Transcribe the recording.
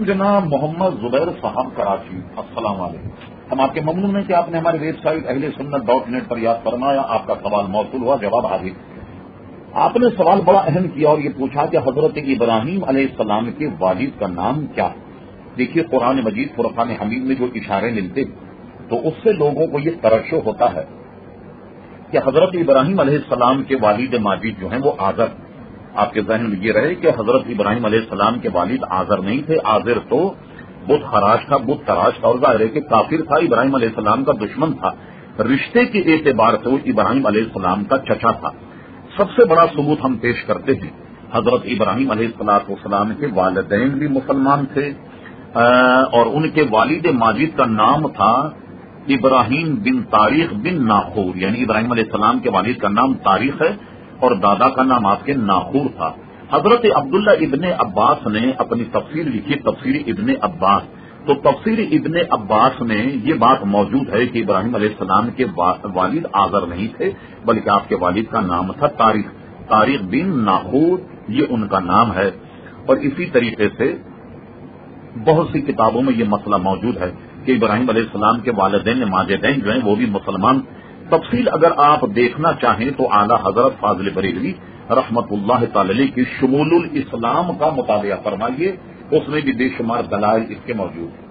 جناب محمد زبیر صاحب کراچی، السلام علیکم۔ ہم آپ کے ممنون ہیں کہ آپ نے ہماری ویب سائٹ اہلسنت.net پر یاد فرمایا، آپ کا سوال موصول ہوا، جواب حاضر۔ آپ نے سوال بڑا اہم کیا اور یہ پوچھا کہ حضرت ابراہیم علیہ السلام کے والد کا نام کیا؟ دیکھیے، قرآن مجید فرقان حمید میں جو اشارے ملتے تو اس سے لوگوں کو یہ ترشح ہوتا ہے کہ حضرت ابراہیم علیہ السلام کے والد ماجد جو ہیں وہ آزر۔ آپ کے ذہن میں یہ رہے کہ حضرت ابراہیم علیہ السلام کے والد آزر نہیں تھے، آزر تو بت خراش تھا، بت تراش تھا، اور ظاہر ہے کہ کافر تھا، ابراہیم علیہ السلام کا دشمن تھا، رشتے کے اعتبار سے وہ ابراہیم علیہ السلام کا چچا تھا۔ سب سے بڑا ثبوت ہم پیش کرتے ہیں، حضرت ابراہیم علیہ السلام کے والدین بھی مسلمان تھے، اور ان کے والد ماجد کا نام تھا ابراہیم بن تاریخ بن ناخور، یعنی ابراہیم علیہ السلام کے والد کا نام تاریخ ہے اور دادا کا نام آپ کے ناخور تھا۔ حضرت عبداللہ ابن عباس نے اپنی تفسیر لکھی، تفسیر ابن عباس، تو تفسیر ابن عباس میں یہ بات موجود ہے کہ ابراہیم علیہ السلام کے والد آزر نہیں تھے، بلکہ آپ کے والد کا نام تھا تاریخ بن ناخور، یہ ان کا نام ہے۔ اور اسی طریقے سے بہت سی کتابوں میں یہ مسئلہ موجود ہے کہ ابراہیم علیہ السلام کے والدین ماجدین جو ہیں وہ بھی مسلمان۔ تفصیل اگر آپ دیکھنا چاہیں تو اعلیٰ حضرت فاضل بریلوی رحمت اللہ تعالی کی شمول الاسلام کا مطالعہ فرمائیے، اس میں بھی بے شمار دلائل اس کے موجود ہیں۔